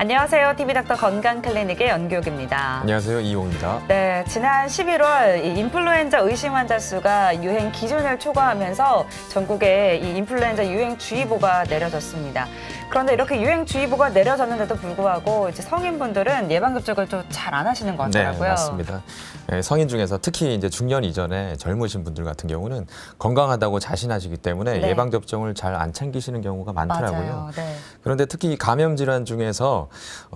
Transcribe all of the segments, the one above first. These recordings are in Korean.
안녕하세요. TV닥터 건강클리닉의 연교옥입니다. 안녕하세요. 이용입니다. 네, 지난 11월 이 인플루엔자 의심 환자 수가 유행 기준을 초과하면서 전국에 이 인플루엔자 유행주의보가 내려졌습니다. 그런데 이렇게 유행주의보가 내려졌는데도 불구하고 이제 성인분들은 예방접종을 좀 잘 안 하시는 것 같더라고요. 네, 맞습니다. 성인 중에서 특히 이제 중년 이전에 젊으신 분들 같은 경우는 건강하다고 자신하시기 때문에 네. 예방접종을 잘 안 챙기시는 경우가 많더라고요. 맞아요. 네. 그런데 특히 감염 질환 중에서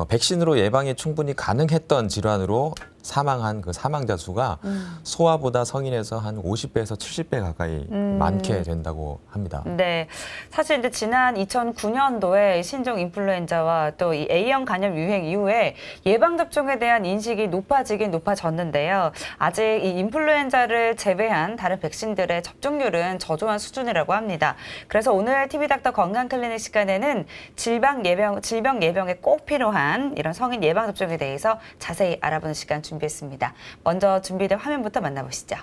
백신으로 예방이 충분히 가능했던 질환으로 사망한 그 사망자 수가 소아보다 성인에서 한 50배에서 70배 가까이 많게 된다고 합니다. 네, 사실 이제 지난 2009년도에 신종 인플루엔자와 또 이 A형 간염 유행 이후에 예방 접종에 대한 인식이 높아지긴 높아졌는데요. 아직 이 인플루엔자를 제외한 다른 백신들의 접종률은 저조한 수준이라고 합니다. 그래서 오늘 TV닥터 건강클리닉 시간에는 질병 예방에 꼭 필요한 이런 성인 예방 접종에 대해서 자세히 알아보는 시간 준비했습니다. 먼저 준비된 화면부터 만나보시죠.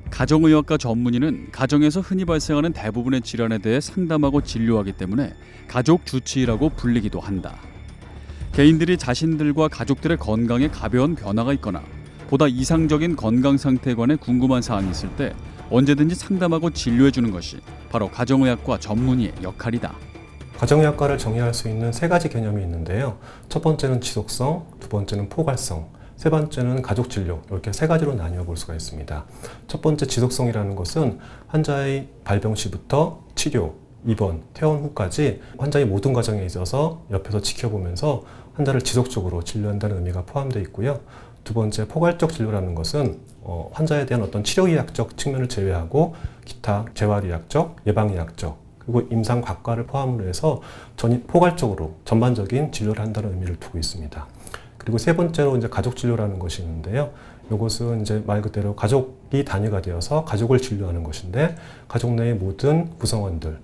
가정의학과 전문의는 가정에서 흔히 발생하는 대부분의 질환에 대해 상담하고 진료하기 때문에 가족 주치의라고 불리기도 한다. 개인들이 자신들과 가족들의 건강에 가벼운 변화가 있거나 보다 이상적인 건강 상태에 관해 궁금한 사항이 있을 때 언제든지 상담하고 진료해 주는 것이 바로 가정의학과 전문의의 역할이다. 가정의학과를 정의할 수 있는 세 가지 개념이 있는데요. 첫 번째는 지속성, 두 번째는 포괄성, 세 번째는 가족 진료, 이렇게 세 가지로 나뉘어 볼 수가 있습니다. 첫 번째 지속성이라는 것은 환자의 발병 시부터 치료, 입원, 퇴원 후까지 환자의 모든 과정에 있어서 옆에서 지켜보면서 환자를 지속적으로 진료한다는 의미가 포함되어 있고요. 두 번째 포괄적 진료라는 것은 환자에 대한 어떤 치료의학적 측면을 제외하고 기타 재활의학적, 예방의학적, 그리고 임상 과과를 포함으로 해서 포괄적으로 전반적인 진료를 한다는 의미를 두고 있습니다. 그리고 세 번째로 이제 가족 진료라는 것이 있는데요. 이것은 이제 말 그대로 가족이 단위가 되어서 가족을 진료하는 것인데 가족 내의 모든 구성원들,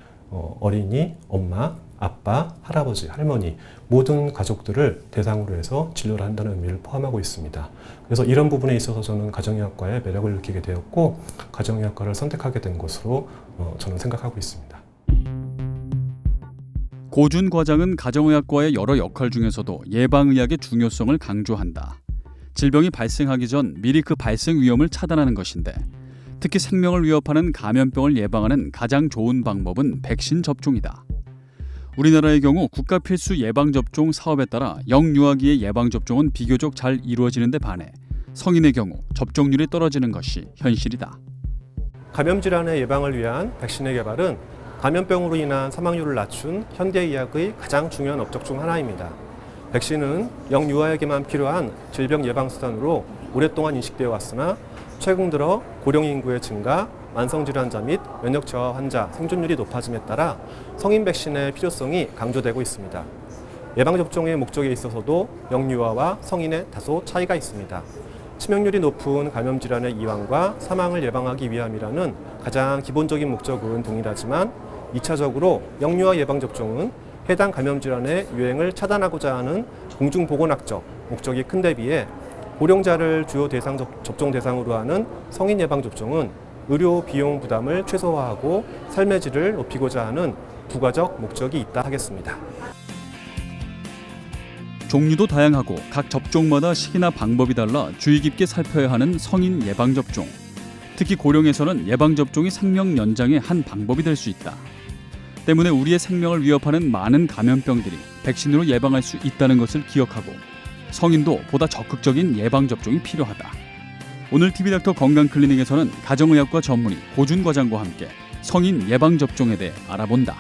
어린이, 엄마, 아빠, 할아버지, 할머니 모든 가족들을 대상으로 해서 진료를 한다는 의미를 포함하고 있습니다. 그래서 이런 부분에 있어서 저는 가정의학과의 매력을 느끼게 되었고 가정의학과를 선택하게 된 것으로 저는 생각하고 있습니다. 고준 과장은 가정의학과의 여러 역할 중에서도 예방의학의 중요성을 강조한다. 질병이 발생하기 전 미리 그 발생 위험을 차단하는 것인데 특히 생명을 위협하는 감염병을 예방하는 가장 좋은 방법은 백신 접종이다. 우리나라의 경우 국가 필수 예방접종 사업에 따라 영유아기의 예방접종은 비교적 잘 이루어지는 데 반해 성인의 경우 접종률이 떨어지는 것이 현실이다. 감염 질환의 예방을 위한 백신의 개발은 감염병으로 인한 사망률을 낮춘 현대의학의 가장 중요한 업적 중 하나입니다. 백신은 영유아에게만 필요한 질병 예방 수단으로 오랫동안 인식되어 왔으나 최근 들어 고령 인구의 증가, 만성질환자 및 면역 저하 환자 생존율이 높아짐에 따라 성인 백신의 필요성이 강조되고 있습니다. 예방접종의 목적에 있어서도 영유아와 성인의 다소 차이가 있습니다. 치명률이 높은 감염 질환의 이완과 사망을 예방하기 위함이라는 가장 기본적인 목적은 동일하지만 2차적으로 영유아 예방접종은 해당 감염 질환의 유행을 차단하고자 하는 공중보건학적 목적이 큰 데 비해 고령자를 주요 대상 접종 대상으로 하는 성인 예방접종은 의료 비용 부담을 최소화하고 삶의 질을 높이고자 하는 부가적 목적이 있다 하겠습니다. 종류도 다양하고 각 접종마다 시기나 방법이 달라 주의 깊게 살펴야 하는 성인 예방접종. 특히 고령에서는 예방접종이 생명 연장의 한 방법이 될 수 있다. 때문에 우리의 생명을 위협하는 많은 감염병들이 백신으로 예방할 수 있다는 것을 기억하고 성인도 보다 적극적인 예방접종이 필요하다. 오늘 TV닥터 건강클리닉에서는 가정의학과 전문의 고준 과장과 함께 성인 예방접종에 대해 알아본다.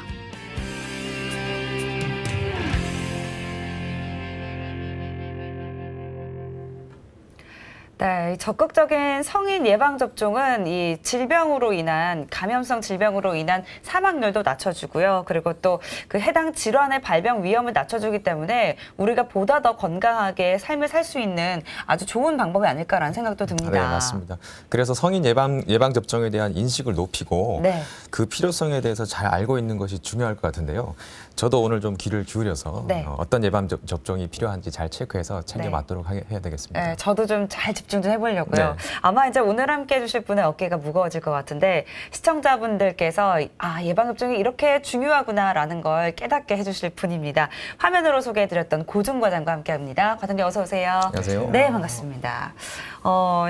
네, 적극적인 성인 예방 접종은 이 질병으로 인한 감염성 질병으로 인한 사망률도 낮춰주고요. 그리고 또 그 해당 질환의 발병 위험을 낮춰주기 때문에 우리가 보다 더 건강하게 삶을 살 수 있는 아주 좋은 방법이 아닐까라는 생각도 듭니다. 네, 맞습니다. 그래서 성인 예방 접종에 대한 인식을 높이고 네. 그 필요성에 대해서 잘 알고 있는 것이 중요할 것 같은데요. 저도 오늘 좀 귀를 기울여서 네. 어떤 예방 접종이 필요한지 잘 체크해서 챙겨 네. 맞도록 해야 되겠습니다. 네, 저도 좀 잘 집중 좀 해보려고요. 네. 아마 이제 오늘 함께 해주실 분의 어깨가 무거워질 것 같은데 시청자분들께서 예방접종이 이렇게 중요하구나라는 걸 깨닫게 해주실 분입니다. 화면으로 소개해드렸던 고준 과장과 함께합니다. 과장님 어서 오세요. 안녕하세요. 네, 반갑습니다.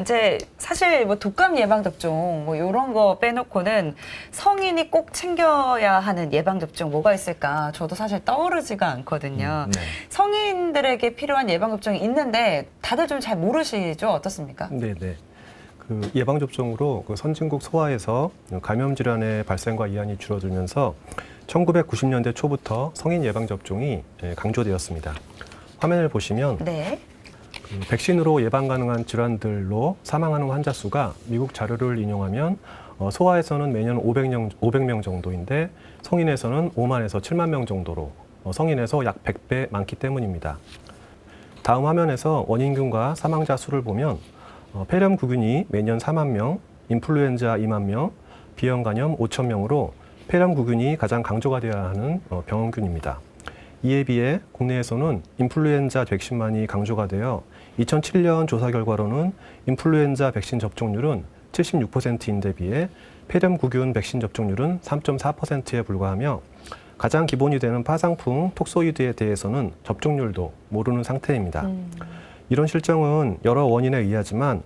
이제 사실 뭐 독감 예방접종 뭐 이런 거 빼놓고는 성인이 꼭 챙겨야 하는 예방접종 뭐가 있을까? 저도 사실 떠오르지가 않거든요. 네. 성인들에게 필요한 예방접종이 있는데 다들 좀 잘 모르시죠? 어떻습니까? 네네. 그 예방접종으로 그 선진국 소아에서 감염 질환의 발생과 이완이 줄어들면서 1990년대 초부터 성인 예방접종이 강조되었습니다. 화면을 보시면 네. 그 백신으로 예방 가능한 질환들로 사망하는 환자 수가 미국 자료를 인용하면 소아에서는 매년 500명 정도인데 성인에서는 5만에서 7만 명 정도로 성인에서 약 100배 많기 때문입니다. 다음 화면에서 원인균과 사망자 수를 보면 폐렴구균이 매년 4만 명, 인플루엔자 2만 명, 비형간염 5천 명으로 폐렴구균이 가장 강조가 되어야 하는 병원균입니다. 이에 비해 국내에서는 인플루엔자 백신만이 강조가 되어 2007년 조사 결과로는 인플루엔자 백신 접종률은 76%인데 비해 폐렴구균 백신 접종률은 3.4%에 불과하며 가장 기본이 되는 파상풍, 톡소이드에 대해서는 접종률도 모르는 상태입니다. 이런 실정은 여러 원인에 의하지만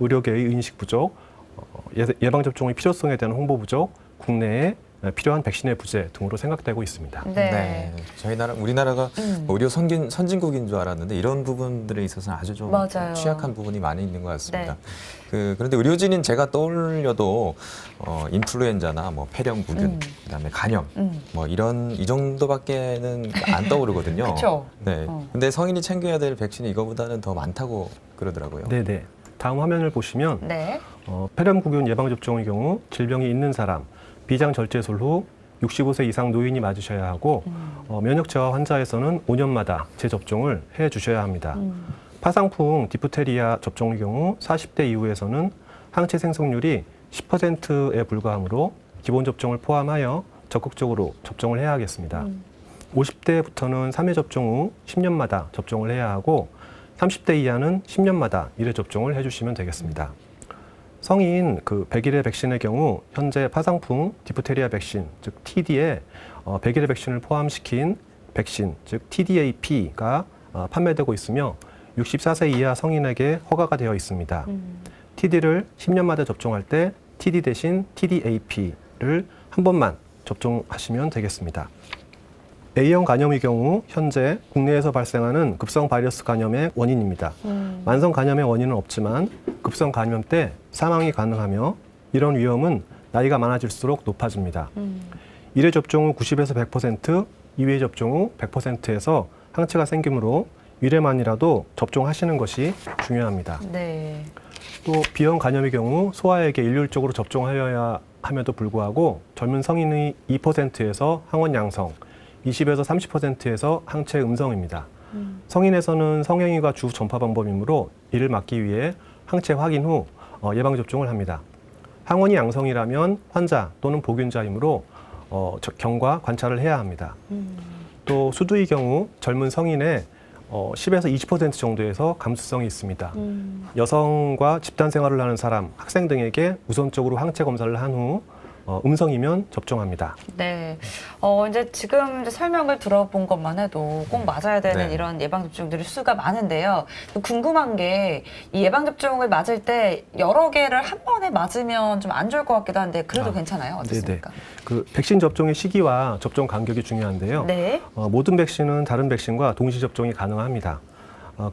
의료계의 인식 부족, 예방접종의 필요성에 대한 홍보 부족, 국내에 필요한 백신의 부재 등으로 생각되고 있습니다. 네. 저희 우리나라가 의료 선진국인 줄 알았는데 이런 부분들에 있어서는 아주 좀 맞아요. 취약한 부분이 많이 있는 것 같습니다. 네. 그런데 의료진인 제가 떠올려도 인플루엔자나 뭐 폐렴구균, 그다음에 간염, 뭐 이 정도밖에는 안 떠오르거든요. 그렇죠. 네. 근데 성인이 챙겨야 될 백신이 이거보다는 더 많다고 그러더라고요. 네네. 다음 화면을 보시면 네. 폐렴구균 예방접종의 경우 질병이 있는 사람, 비장 절제술 후 65세 이상 노인이 맞으셔야 하고 면역 저하 환자에서는 5년마다 재접종을 해 주셔야 합니다. 파상풍 디프테리아 접종의 경우 40대 이후에서는 항체 생성률이 10%에 불과하므로 기본 접종을 포함하여 적극적으로 접종을 해야 하겠습니다. 50대부터는 3회 접종 후 10년마다 접종을 해야 하고 30대 이하는 10년마다 1회 접종을 해주시면 되겠습니다. 성인 100일의 백신의 경우 현재 파상풍 디프테리아 백신, 즉 TD에 100일의 백신을 포함시킨 백신, 즉 TDAP가 판매되고 있으며 64세 이하 성인에게 허가가 되어 있습니다. TD를 10년마다 접종할 때 TD 대신 TDAP를 한 번만 접종하시면 되겠습니다. A형 간염의 경우 현재 국내에서 발생하는 급성 바이러스 간염의 원인입니다. 만성 간염의 원인은 없지만 급성 감염 때 사망이 가능하며 이런 위험은 나이가 많아질수록 높아집니다. 1회 접종 후 90에서 100%, 2회 접종 후 100%에서 항체가 생기므로 1회만이라도 접종하시는 것이 중요합니다. 네. 또 B형 간염의 경우 소아에게 일률적으로 접종하여야 함에도 불구하고 젊은 성인의 2%에서 항원 양성, 20에서 30%에서 항체 음성입니다. 성인에서는 성행위가 주 전파 방법이므로 이를 막기 위해 항체 확인 후 예방접종을 합니다. 항원이 양성이라면 환자 또는 보균자이므로 경과 관찰을 해야 합니다. 또 수두의 경우 젊은 성인의 10에서 20% 정도에서 감수성이 있습니다. 여성과 집단 생활을 하는 사람, 학생 등에게 우선적으로 항체 검사를 한 후 음성이면 접종합니다. 네. 이제 지금 이제 설명을 들어본 것만 해도 꼭 맞아야 되는 네. 이런 예방접종들이 수가 많은데요. 궁금한 게 이 예방접종을 맞을 때 여러 개를 한 번에 맞으면 좀 안 좋을 것 같기도 한데 그래도 괜찮아요? 어떻습니까? 백신 접종의 시기와 접종 간격이 중요한데요. 네. 모든 백신은 다른 백신과 동시 접종이 가능합니다.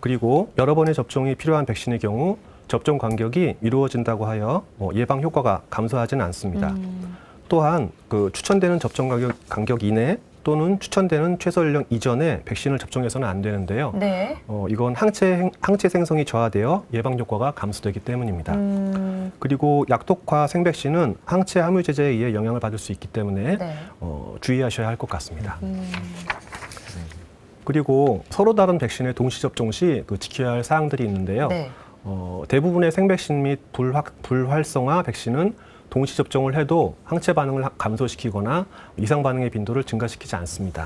그리고 여러 번의 접종이 필요한 백신의 경우 접종 간격이 이루어진다고 하여 예방 효과가 감소하지는 않습니다. 또한 추천되는 접종 간격 이내 또는 추천되는 최소 연령 이전에 백신을 접종해서는 안 되는데요. 네. 이건 항체 생성이 저하되어 예방 효과가 감소되기 때문입니다. 그리고 약독화 생백신은 항체 함유 제제에 의해 영향을 받을 수 있기 때문에 네. 주의하셔야 할 것 같습니다. 그리고 서로 다른 백신의 동시 접종 시 지켜야 할 사항들이 있는데요. 네. 대부분의 생백신 및 불활성화 백신은 동시 접종을 해도 항체 반응을 감소시키거나 이상 반응의 빈도를 증가시키지 않습니다.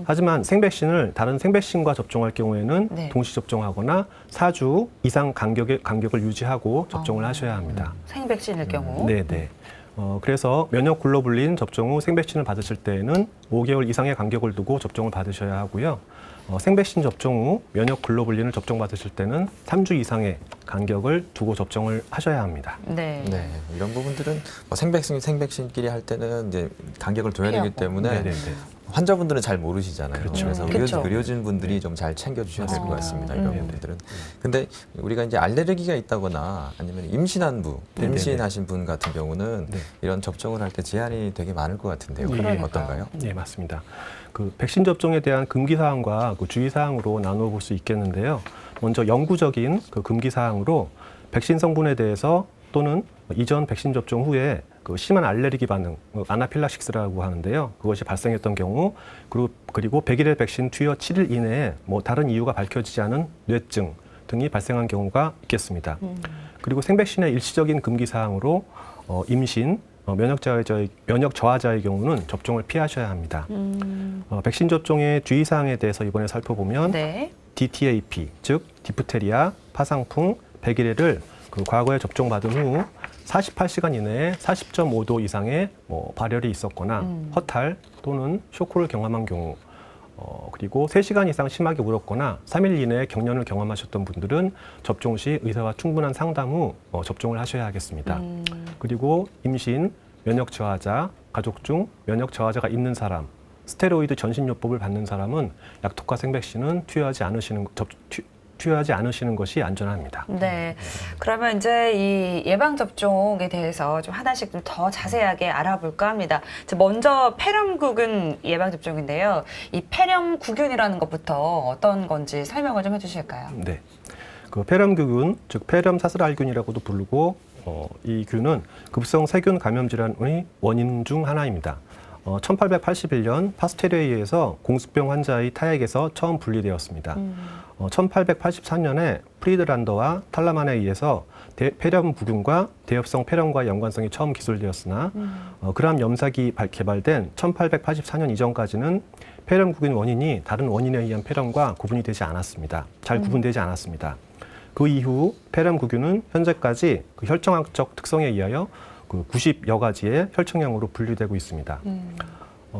하지만 생백신을 다른 생백신과 접종할 경우에는 네. 동시 접종하거나 4주 이상 간격을 유지하고 접종을 하셔야 합니다. 생백신일 경우. 네네. 그래서 면역 글로불린 접종 후 생백신을 받으실 때에는 5개월 이상의 간격을 두고 접종을 받으셔야 하고요. 생백신 접종 후 면역 글로불린을 접종받으실 때는 3주 이상의 간격을 두고 접종을 하셔야 합니다. 네. 네, 이런 부분들은 뭐 생백신끼리 할 때는 이제 간격을 둬야 되기 피하고. 때문에 네네네. 환자분들은 잘 모르시잖아요. 그렇죠. 그래서 그렇죠. 의료진분들이 좀 잘 챙겨주셔야 될 것 같습니다. 이런 네네. 부분들은. 근데 우리가 이제 알레르기가 있다거나 아니면 임신하신 분 같은 경우는 네. 이런 접종을 할 때 제한이 되게 많을 것 같은데요. 그러니까요. 어떤가요? 네, 맞습니다. 그 백신 접종에 대한 금기 사항과 그 주의 사항으로 나누어 볼 수 있겠는데요. 먼저 영구적인 그 금기 사항으로 백신 성분에 대해서 또는 이전 백신 접종 후에 그 심한 알레르기 반응, 아나필락시스라고 하는데요. 그것이 발생했던 경우, 그리고 100일의 백신 투여 7일 이내에 뭐 다른 이유가 밝혀지지 않은 뇌증 등이 발생한 경우가 있겠습니다. 그리고 생백신의 일시적인 금기 사항으로 임신, 면역 저하자의 경우는 접종을 피하셔야 합니다. 백신 접종의 주의 사항에 대해서 이번에 살펴보면 네. DTaP, 즉 디프테리아, 파상풍, 백일해를 그 과거에 접종받은 후 48시간 이내에 40.5도 이상의 발열이 있었거나 허탈 또는 쇼크를 경험한 경우, 그리고 3시간 이상 심하게 울었거나 3일 이내에 경련을 경험하셨던 분들은 접종 시 의사와 충분한 상담 후 접종을 하셔야 하겠습니다. 그리고 임신, 면역 저하자, 가족 중 면역 저하자가 있는 사람, 스테로이드 전신요법을 받는 사람은 약토카 생백신은 투여하지 않으시는 것이 안전합니다. 네. 그러면 이제 이 예방접종에 대해서 좀 하나씩 좀 더 자세하게 알아볼까 합니다. 먼저 폐렴구균 예방접종인데요. 이 폐렴구균이라는 것부터 어떤 건지 설명을 좀 해주실까요? 네. 그 폐렴규균, 즉 폐렴사슬알균이라고도 부르고 이 균은 급성 세균 감염 질환의 원인 중 하나입니다. 1881년 파스텔에 의해서 공수병 환자의 타액에서 처음 분리되었습니다. 1884년에 프리드란더와 탈라만에 의해서 폐렴구균과 대엽성 폐렴과 연관성이 처음 기술되었으나 그람 염사기 개발된 1884년 이전까지는 폐렴구균 원인이 다른 원인에 의한 폐렴과 구분이 되지 않았습니다. 잘 구분되지 않았습니다. 그 이후 폐렴구균은 현재까지 그 혈청학적 특성에 의하여 그 90여 가지의 혈청형으로 분류되고 있습니다.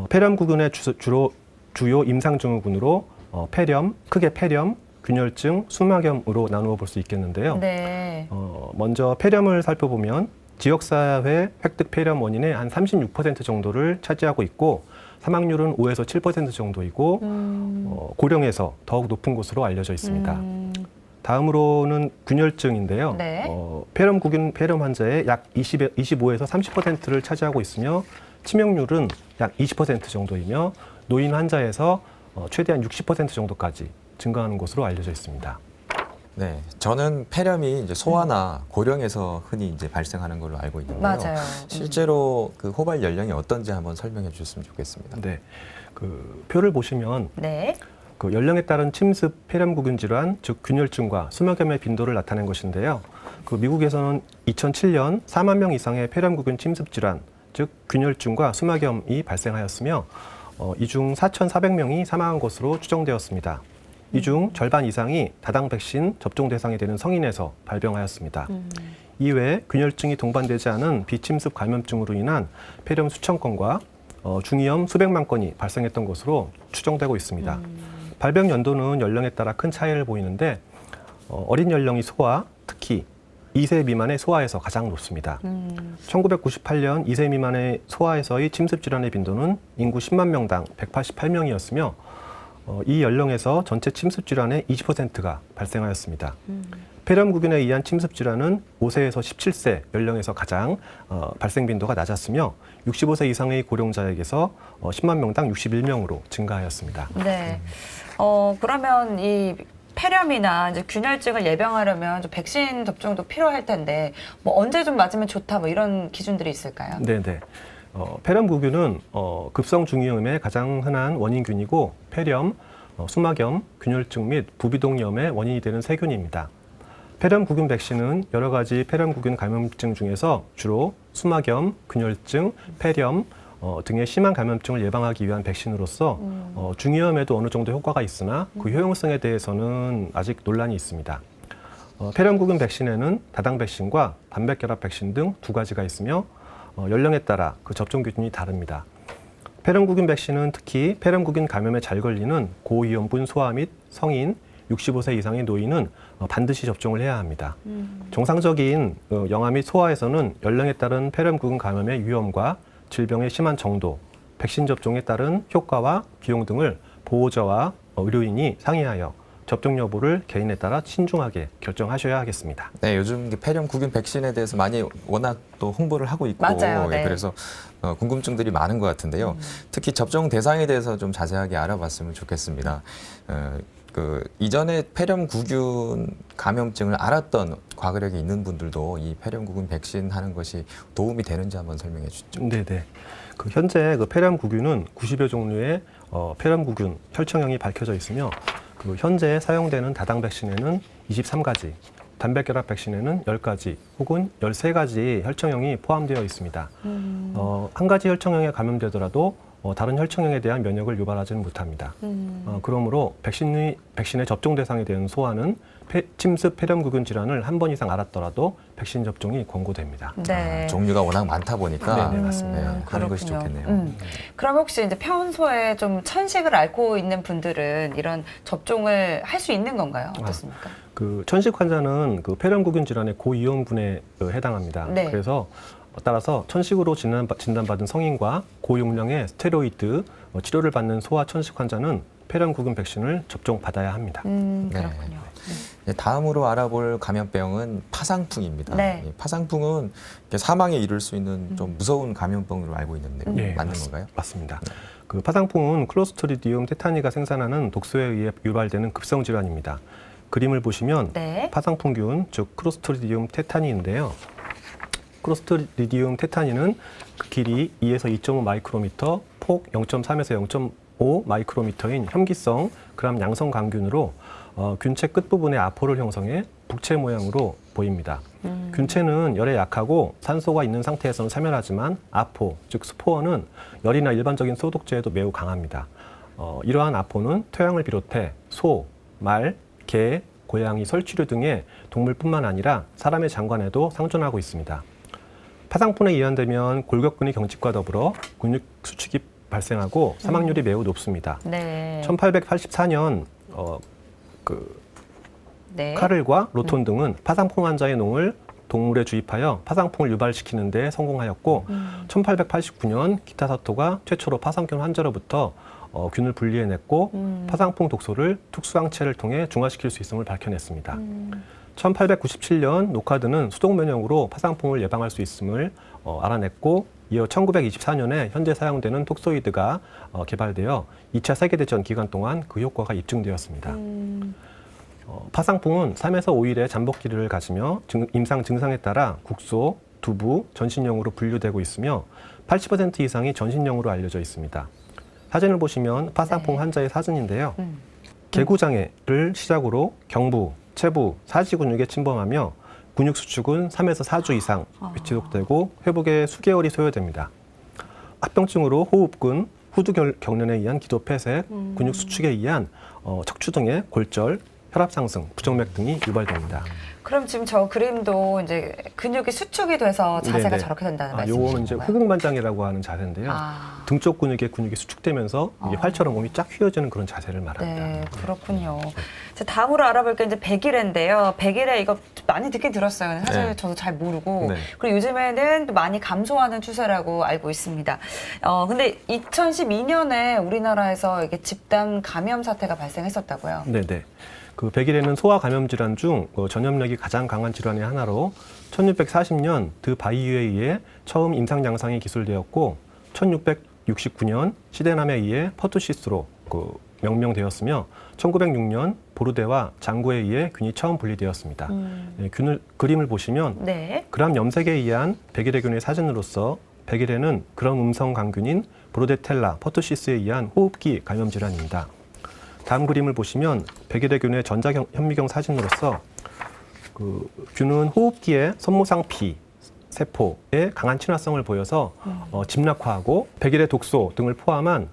폐렴구균의 주요 임상증후군으로 폐렴, 크게 폐렴, 균열증, 수막염으로 나누어 볼 수 있겠는데요. 네. 먼저 폐렴을 살펴보면 지역사회 획득 폐렴 원인의 한 36% 정도를 차지하고 있고 사망률은 5에서 7% 정도이고 고령에서 더욱 높은 것으로 알려져 있습니다. 다음으로는 균열증인데요. 네. 폐렴구균 폐렴 환자의 약 25에서 30%를 차지하고 있으며 치명률은 약 20% 정도이며 노인 환자에서 최대한 60% 정도까지 증가하는 것으로 알려져 있습니다. 네, 저는 폐렴이 이제 소아나 고령에서 흔히 이제 발생하는 걸로 알고 있는데요. 맞아요. 실제로 그 호발 연령이 어떤지 한번 설명해 주셨으면 좋겠습니다. 네, 그 표를 보시면 네. 그 연령에 따른 침습 폐렴구균 질환, 즉 균열증과 수막염의 빈도를 나타낸 것인데요. 그 미국에서는 2007년 4만 명 이상의 폐렴구균 침습 질환, 즉 균열증과 수막염이 발생하였으며 이 중 4,400명이 사망한 것으로 추정되었습니다. 이 중 절반 이상이 다당 백신 접종 대상이 되는 성인에서 발병하였습니다. 이외에 균열증이 동반되지 않은 비침습 감염증으로 인한 폐렴 수천 건과 중이염 수백만 건이 발생했던 것으로 추정되고 있습니다. 발병 연도는 연령에 따라 큰 차이를 보이는데 어린 연령의 소아, 특히 2세 미만의 소아에서 가장 높습니다. 1998년 2세 미만의 소아에서의 침습 질환의 빈도는 인구 10만 명당 188명이었으며 이 연령에서 전체 침습 질환의 20%가 발생하였습니다. 폐렴구균에 의한 침습 질환은 5세에서 17세 연령에서 가장 발생 빈도가 낮았으며 65세 이상의 고령자에게서 10만 명당 61명으로 증가하였습니다. 네. 그러면 이 폐렴이나 이제 균열증을 예방하려면 좀 백신 접종도 필요할 텐데 뭐 언제 좀 맞으면 좋다 뭐 이런 기준들이 있을까요? 네네. 폐렴구균은 급성 중이염의 가장 흔한 원인균이고 폐렴, 수막염, 균열증 및 부비동염의 원인이 되는 세균입니다. 폐렴구균 백신은 여러 가지 폐렴구균 감염증 중에서 주로 수막염, 균열증, 폐렴 등의 심한 감염증을 예방하기 위한 백신으로서 중이염에도 어느 정도 효과가 있으나 그 효용성에 대해서는 아직 논란이 있습니다. 폐렴구균 백신에는 다당 백신과 단백결합 백신 등 두 가지가 있으며 연령에 따라 그 접종 기준이 다릅니다. 폐렴구균 백신은 특히 폐렴구균 감염에 잘 걸리는 고위험군 소아 및 성인, 65세 이상의 노인은 반드시 접종을 해야 합니다. 정상적인 영아 및 소아에서는 연령에 따른 폐렴구균 감염의 위험과 질병의 심한 정도, 백신 접종에 따른 효과와 비용 등을 보호자와 의료인이 상의하여 접종 여부를 개인에 따라 신중하게 결정하셔야 하겠습니다. 네, 요즘 폐렴구균 백신에 대해서 많이 워낙 또 홍보를 하고 있고 맞아요. 네. 그래서 궁금증들이 많은 것 같은데요. 특히 접종 대상에 대해서 좀 자세하게 알아봤으면 좋겠습니다. 이전에 폐렴구균 감염증을 알았던 과거력이 있는 분들도 이 폐렴구균 백신 하는 것이 도움이 되는지 한번 설명해 주시죠. 네네. 현재 폐렴구균은 90여 종류의 폐렴구균 혈청형이 밝혀져 있으며 현재 사용되는 다당 백신에는 23가지, 단백결합 백신에는 10가지 혹은 13가지 혈청형이 포함되어 있습니다. 한 가지 혈청형에 감염되더라도 다른 혈청형에 대한 면역을 유발하지는 못합니다. 그러므로 백신의 접종 대상이 되는 소아는 침습 폐렴구균 질환을 한 번 이상 알았더라도 백신 접종이 권고됩니다. 네. 종류가 워낙 많다 보니까 네, 맞습니다. 하는 것이 좋겠네요. 그럼 혹시 이제 평소에 좀 천식을 앓고 있는 분들은 이런 접종을 할 수 있는 건가요? 어떻습니까? 천식 환자는 폐렴구균 질환의 고위험군에 해당합니다. 네. 그래서 따라서 천식으로 진단받은 성인과 고용량의 스테로이드 치료를 받는 소아 천식 환자는 폐렴구균 백신을 접종받아야 합니다. 그렇군요. 네, 다음으로 알아볼 감염병은 파상풍입니다. 네. 이 파상풍은 사망에 이를 수 있는 좀 무서운 감염병으로 알고 있는데 네, 맞는 건가요? 맞습니다. 파상풍은 클로스트리디움 테타니가 생산하는 독소에 의해 유발되는 급성 질환입니다. 그림을 보시면 네. 파상풍균, 즉 클로스트리디움 테타니인데요. 클로스트리디움 테타니는 그 길이 2에서 2.5 마이크로미터, 폭 0.3에서 0.5 마이크로미터인 혐기성 그람 양성 강균으로 균체 끝부분에 아포를 형성해 북채 모양으로 보입니다. 균체는 열에 약하고 산소가 있는 상태에서는 사멸하지만 아포, 즉 스포어는 열이나 일반적인 소독제에도 매우 강합니다. 이러한 아포는 토양을 비롯해 소, 말, 개, 고양이, 설치류 등의 동물뿐만 아니라 사람의 장관에도 상존하고 있습니다. 파상풍에 이완되면 골격근의 경직과 더불어 근육 수축이 발생하고 사망률이 매우 높습니다. 네. 1884년 네. 카를과 로톤 등은 파상풍 환자의 농을 동물에 주입하여 파상풍을 유발시키는 데 성공하였고 1889년 기타사토가 최초로 파상균 환자로부터 균을 분리해냈고 파상풍 독소를 특수항체를 통해 중화시킬 수 있음을 밝혀냈습니다. 1897년 노카드는 수동 면역으로 파상풍을 예방할 수 있음을 알아냈고 이어 1924년에 현재 사용되는 톡소이드가 개발되어 2차 세계대전 기간 동안 그 효과가 입증되었습니다. 파상풍은 3에서 5일의 잠복기를 가지며 임상 증상에 따라 국소, 두부, 전신형으로 분류되고 있으며 80% 이상이 전신형으로 알려져 있습니다. 사진을 보시면 파상풍 네. 환자의 사진인데요. 개구장애를 시작으로 경부, 체부, 사지 근육에 침범하며 근육 수축은 3에서 4주 이상 지속되고 회복에 수개월이 소요됩니다. 합병증으로 호흡근, 후두 경련에 의한 기도 폐색, 근육 수축에 의한 척추 등의 골절, 혈압 상승, 부정맥 등이 유발됩니다. 그럼 지금 저 그림도 이제 근육이 수축이 돼서 자세가 네네. 저렇게 된다는 요거는 말씀이신 이제 건가요? 후궁만장이라고 하는 자세인데요. 등 쪽 근육이 수축되면서 이게 활처럼 몸이 쫙 휘어지는 그런 자세를 말합니다. 네, 그렇군요. 자, 다음으로 알아볼 게 이제 백일해인데요. 백일해 이거 많이 듣긴 들었어요. 근데 사실 네. 저도 잘 모르고. 네. 그리고 요즘에는 또 많이 감소하는 추세라고 알고 있습니다. 근데 2012년에 우리나라에서 이게 집단 감염 사태가 발생했었다고요. 네네. 백일에는 소아 감염 질환 중 전염력이 가장 강한 질환의 하나로 1640년 드 바이유에 의해 처음 임상 양상이 기술되었고 1669년 시데남에 의해 퍼투시스로 명명되었으며 1906년 보르데와 장구에 의해 균이 처음 분리되었습니다. 그림을 보시면 네. 그람 염색에 의한 백일해균의 사진으로서 백일해는 그람 음성 강균인 브로데텔라 퍼투시스에 의한 호흡기 감염 질환입니다. 다음 그림을 보시면 백일해균의 전자 현미경 사진으로서 그 균은 호흡기의 손모상피 세포에 강한 친화성을 보여서 집락화하고 백일의 독소 등을 포함한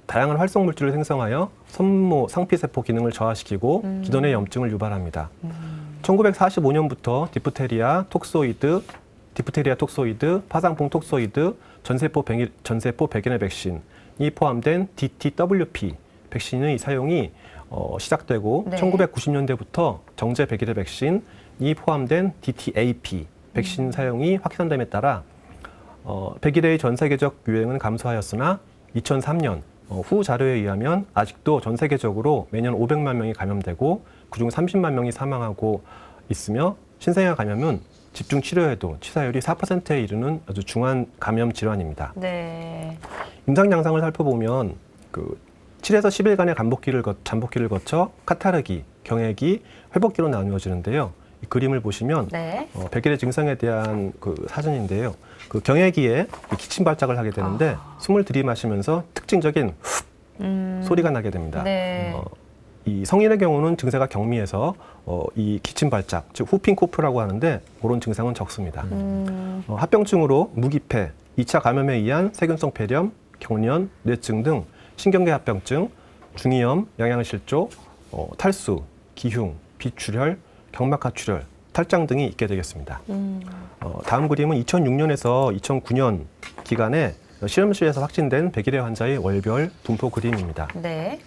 다양한 활성 물질을 생성하여 손모 상피 세포 기능을 저하시키고 기존의 염증을 유발합니다. 1945년부터 디프테리아 톡소이드, 파상풍 톡소이드, 전세포 백인의 백신이 포함된 DTWP 백신의 사용이 시작되고 네. 1990년대부터 정제 백일의 백신이 포함된 DTAP 백신 사용이 확산됨에 따라 백일의 전 세계적 유행은 감소하였으나 2003년 후 자료에 의하면 아직도 전 세계적으로 매년 500만 명이 감염되고 그중 30만 명이 사망하고 있으며 신생아 감염은 집중 치료에도 치사율이 4%에 이르는 아주 중한 감염 질환입니다. 네. 임상 양상을 살펴보면 그 7에서 10일간의 잠복기를 거쳐 카타르기, 경액이, 회복기로 나누어지는데요. 이 그림을 보시면 네. 백일의 증상에 대한 그 사진인데요. 그 경액기에 기침 발작을 하게 되는데 숨을 들이마시면서 특징적인 훅 소리가 나게 됩니다. 네. 이 성인의 경우는 증세가 경미해서 이 기침 발작, 즉 후핑 코프라고 하는데 그런 증상은 적습니다. 합병증으로 무기폐, 2차 감염에 의한 세균성 폐렴, 경련, 뇌증 등 신경계 합병증, 중이염, 영양실조, 탈수, 기흉, 비출혈, 경막하출혈, 탈장 등이 있게 되겠습니다. 다음 그림은 2006년에서 2009년 기간에 실험실에서 확진된 백일의 환자의 월별 분포 그림입니다. 네.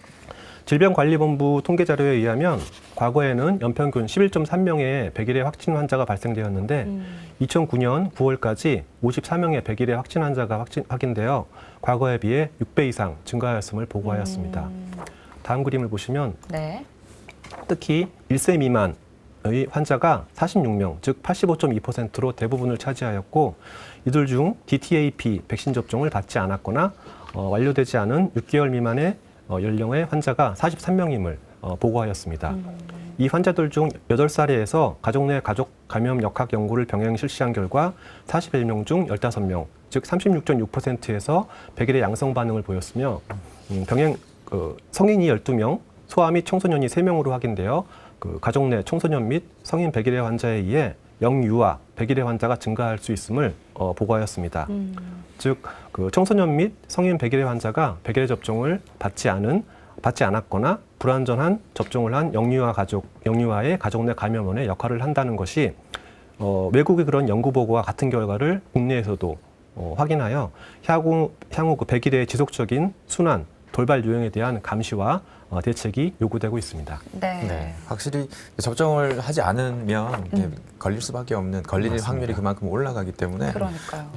질병관리본부 통계자료에 의하면 과거에는 연평균 11.3명의 백일의 확진 환자가 발생되었는데 2009년 9월까지 54명의 백일의 확진 환자가 확인되어 과거에 비해 6배 이상 증가하였음을 보고하였습니다. 다음 그림을 보시면 네. 특히 1세 미만의 환자가 46명, 즉 85.2%로 대부분을 차지하였고 이들 중 DTAP 백신 접종을 받지 않았거나 완료되지 않은 6개월 미만의 연령의 환자가 43명임을 보고하였습니다. 이 환자들 중 8사례에서 가족 내 가족 감염 역학 연구를 병행 실시한 결과 41명 중 15명, 즉 36.6%에서 백일의 양성 반응을 보였으며 병행 성인이 12명, 소아 및 청소년이 3명으로 확인되어 그 가족 내 청소년 및 성인 백일의 환자에 의해 영유아 백일의 환자가 증가할 수 있음을 보고하였습니다. 즉, 그 청소년 및 성인 백일의 환자가 백일의 접종을 받지 않았거나 불완전한 접종을 한 영유아의 가족 내 감염원의 역할을 한다는 것이 외국의 그런 연구 보고와 같은 결과를 국내에서도 확인하여 향후 그 백일의 지속적인 순환, 돌발 유행에 대한 감시와 대책이 요구되고 있습니다. 네. 네, 확실히 접종을 하지 않으면 이제 걸릴 수밖에 없는 걸릴 맞습니다. 확률이 그만큼 올라가기 때문에 그러니까요.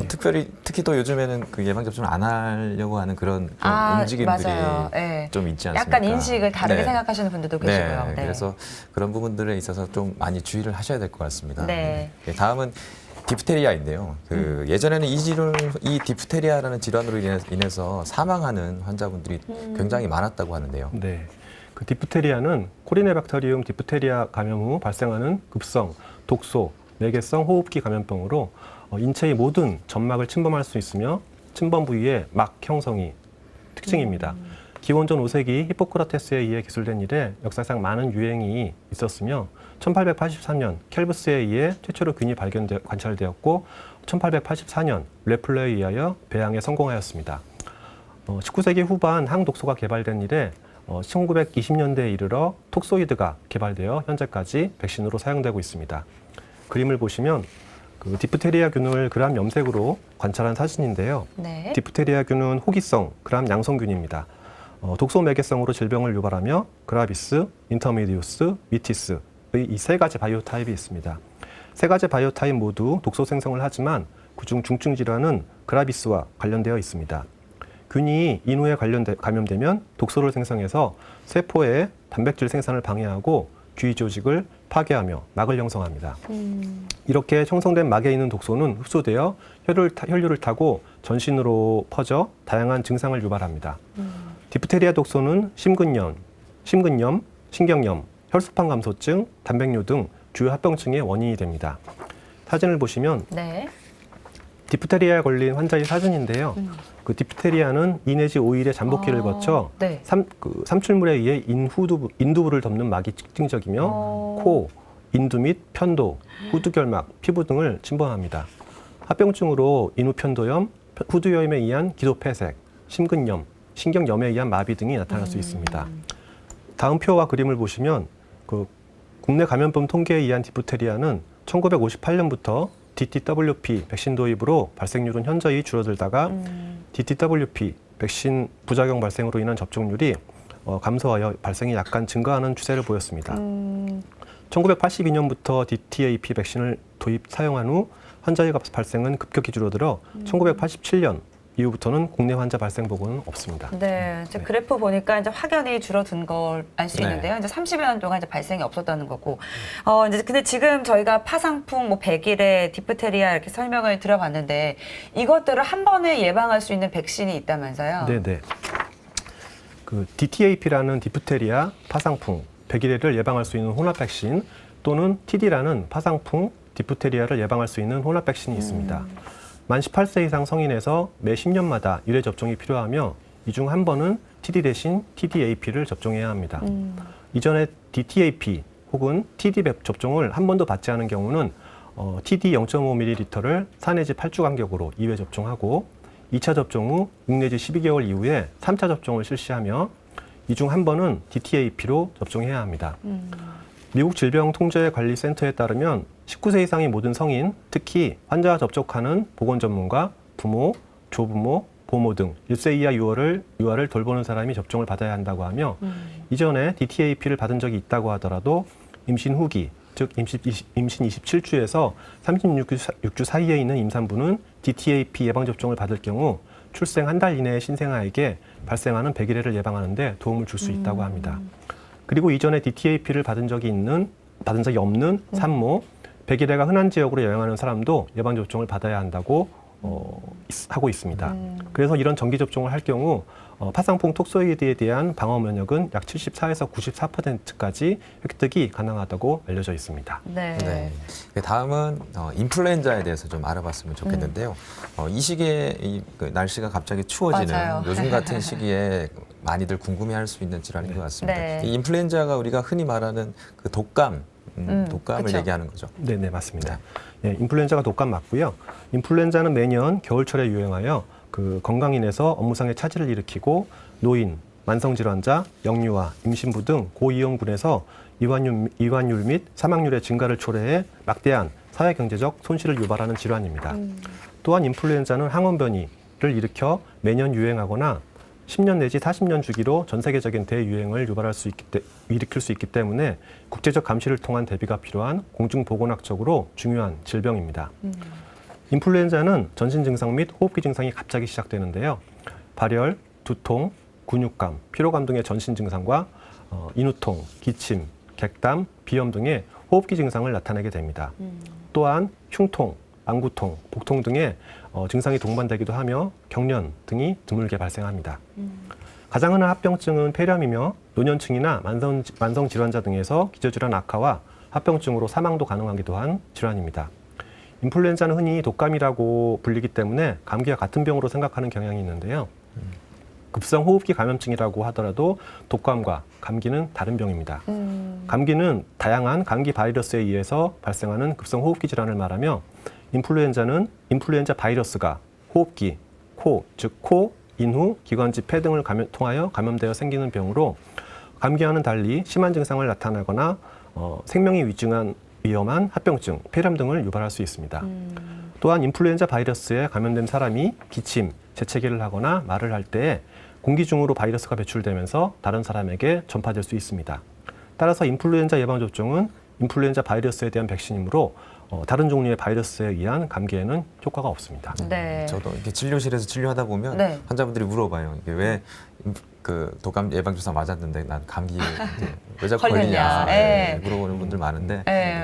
특히 또 요즘에는 그 예방 접종을 안 하려고 하는 그런 좀 움직임들이 맞아요. 네. 좀 있지 않습니까? 약간 인식을 다르게 네. 생각하시는 분들도 계시고요. 네, 그래서 그런 부분들에 있어서 좀 많이 주의를 하셔야 될 것 같습니다. 네. 네, 다음은 디프테리아인데요. 예전에는 이 디프테리아라는 질환으로 인해서 사망하는 환자분들이 굉장히 많았다고 하는데요. 네. 그 디프테리아는 코리네박테리움 디프테리아 감염 후 발생하는 급성, 독소, 매개성 호흡기 감염병으로 인체의 모든 점막을 침범할 수 있으며 침범 부위의 막 형성이 특징입니다. 기원전 5세기 히포크라테스에 의해 기술된 이래 역사상 많은 유행이 있었으며 1883년 켈브스에 의해 최초로 균이 관찰되었고 1884년 레플러에 의하여 배양에 성공하였습니다. 19세기 후반 항독소가 개발된 이래 1920년대에 이르러 톡소이드가 개발되어 현재까지 백신으로 사용되고 있습니다. 그림을 보시면 그 디프테리아균을 그람 염색으로 관찰한 사진인데요. 네. 디프테리아균은 호기성 그람 양성균입니다. 독소 매개성으로 질병을 유발하며 그라비스, 인터미디우스, 미티스의 이 세 가지 바이오 타입이 있습니다. 세 가지 바이오 타입 모두 독소 생성을 하지만 그중 중증 질환은 그라비스와 관련되어 있습니다. 균이 인후에 감염되면 독소를 생성해서 세포의 단백질 생산을 방해하고 귀 조직을 파괴하며 막을 형성합니다. 이렇게 형성된 막에 있는 독소는 흡수되어 혈류를 타고 전신으로 퍼져 다양한 증상을 유발합니다. 디프테리아 독소는 심근염, 신경염, 혈소판 감소증, 단백뇨 등 주요 합병증의 원인이 됩니다. 사진을 보시면 네. 디프테리아에 걸린 환자의 사진인데요. 그 디프테리아는 2 내지 5일의 잠복기를 거쳐 네. 삼출물에 의해 인두부를 덮는 막이 특징적이며 코, 인두 및 편도, 후두결막, 피부 등을 침범합니다. 합병증으로 인후편도염, 후두염에 의한 기도폐색, 심근염, 신경염에 의한 마비 등이 나타날 수 있습니다. 다음 표와 그림을 보시면 국내 감염병 통계에 의한 디프테리아는 1958년부터 DTWP 백신 도입으로 발생률은 현저히 줄어들다가 DTWP 백신 부작용 발생으로 인한 접종률이 감소하여 발생이 약간 증가하는 추세를 보였습니다. 1982년부터 DTAP 백신을 도입 사용한 후 환자의 발생은 급격히 줄어들어 1987년 이후부터는 국내 환자 발생 보고는 없습니다. 네, 이제 그래프 보니까 이제 확연히 줄어든 걸 알 수 네. 있는데요. 이제 30여 년 동안 이제 발생이 없었다는 거고. 이제 근데 지금 저희가 파상풍, 뭐 백일의 디프테리아 이렇게 설명을 들어봤는데 이것들을 한 번에 예방할 수 있는 백신이 있다면서요? 네네. 그 DTAP라는 디프테리아, 파상풍, 백일해를 예방할 수 있는 혼합 백신 또는 TD라는 파상풍, 디프테리아를 예방할 수 있는 혼합 백신이 있습니다. 만 18세 이상 성인에서 매 10년마다 1회 접종이 필요하며 이 중 한 번은 TD 대신 TDAP를 접종해야 합니다. 이전에 DTAP 혹은 TD 접종을 한 번도 받지 않은 경우는 TD 0.5ml를 4 내지 8주 간격으로 2회 접종하고 2차 접종 후 6 내지 12개월 이후에 3차 접종을 실시하며 이 중 한 번은 DTAP로 접종해야 합니다. 미국 질병통제관리센터에 따르면 19세 이상의 모든 성인, 특히 환자와 접촉하는 보건 전문가, 부모, 조부모, 보모 등 1세 이하 유아를 돌보는 사람이 접종을 받아야 한다고 하며 이전에 DTAP를 받은 적이 있다고 하더라도 임신 후기, 즉 임신 27주에서 36주 사이에 있는 임산부는 DTAP 예방접종을 받을 경우 출생 한 달 이내의 신생아에게 발생하는 백일해를 예방하는 데 도움을 줄 수 있다고 합니다. 그리고 이전에 DTAP를 받은 적이 없는 산모, 백일해가 흔한 지역으로 여행하는 사람도 예방접종을 받아야 한다고 하고 있습니다. 그래서 이런 정기 접종을 할 경우 파상풍 톡소이드에 대한 방어 면역은 약 74에서 94%까지 획득이 가능하다고 알려져 있습니다. 네. 네. 다음은 인플루엔자에 대해서 좀 알아봤으면 좋겠는데요. 이 시기에 그 날씨가 갑자기 추워지는 맞아요. 요즘 같은 시기에 많이들 궁금해할 수 있는 질환인 것 같습니다. 네. 이 인플루엔자가 우리가 흔히 말하는 그 독감을 그쵸. 얘기하는 거죠. 네, 맞습니다. 예, 인플루엔자가 독감 맞고요. 인플루엔자는 매년 겨울철에 유행하여 그 건강인에서 업무상의 차질을 일으키고 노인, 만성질환자, 영유아, 임신부 등 고위험군에서 이완율 및 사망률의 증가를 초래해 막대한 사회경제적 손실을 유발하는 질환입니다. 또한 인플루엔자는 항원 변이를 일으켜 매년 유행하거나 10년 내지 40년 주기로 전 세계적인 대유행을 일으킬 수 있기 때문에 국제적 감시를 통한 대비가 필요한 공중보건학적으로 중요한 질병입니다. 인플루엔자는 전신 증상 및 호흡기 증상이 갑자기 시작되는데요. 발열, 두통, 근육감, 피로감 등의 전신 증상과 인후통, 기침, 객담, 비염 등의 호흡기 증상을 나타내게 됩니다. 또한 흉통, 안구통, 복통 등의 증상이 동반되기도 하며 경련 등이 드물게 발생합니다. 가장 흔한 합병증은 폐렴이며 노년층이나 만성 질환자 등에서 기저질환 악화와 합병증으로 사망도 가능하기도 한 질환입니다. 인플루엔자는 흔히 독감이라고 불리기 때문에 감기와 같은 병으로 생각하는 경향이 있는데요. 급성 호흡기 감염증이라고 하더라도 독감과 감기는 다른 병입니다. 감기는 다양한 감기 바이러스에 의해서 발생하는 급성 호흡기 질환을 말하며 인플루엔자는 인플루엔자 바이러스가 호흡기, 즉 코, 인후, 기관지, 폐 등을 통하여 감염되어 생기는 병으로 감기와는 달리 심한 증상을 나타내거나 생명이 위험한 합병증, 폐렴 등을 유발할 수 있습니다. 또한 인플루엔자 바이러스에 감염된 사람이 기침, 재채기를 하거나 말을 할 때 공기 중으로 바이러스가 배출되면서 다른 사람에게 전파될 수 있습니다. 따라서 인플루엔자 예방접종은 인플루엔자 바이러스에 대한 백신이므로 다른 종류의 바이러스에 의한 감기에는 효과가 없습니다. 네. 저도 이렇게 진료실에서 진료하다 보면 네. 환자분들이 물어봐요. 이게 왜 그 독감 예방 주사 맞았는데 난 감기 왜 자꾸 걸렸냐. 걸리냐 예. 물어보는 분들 많은데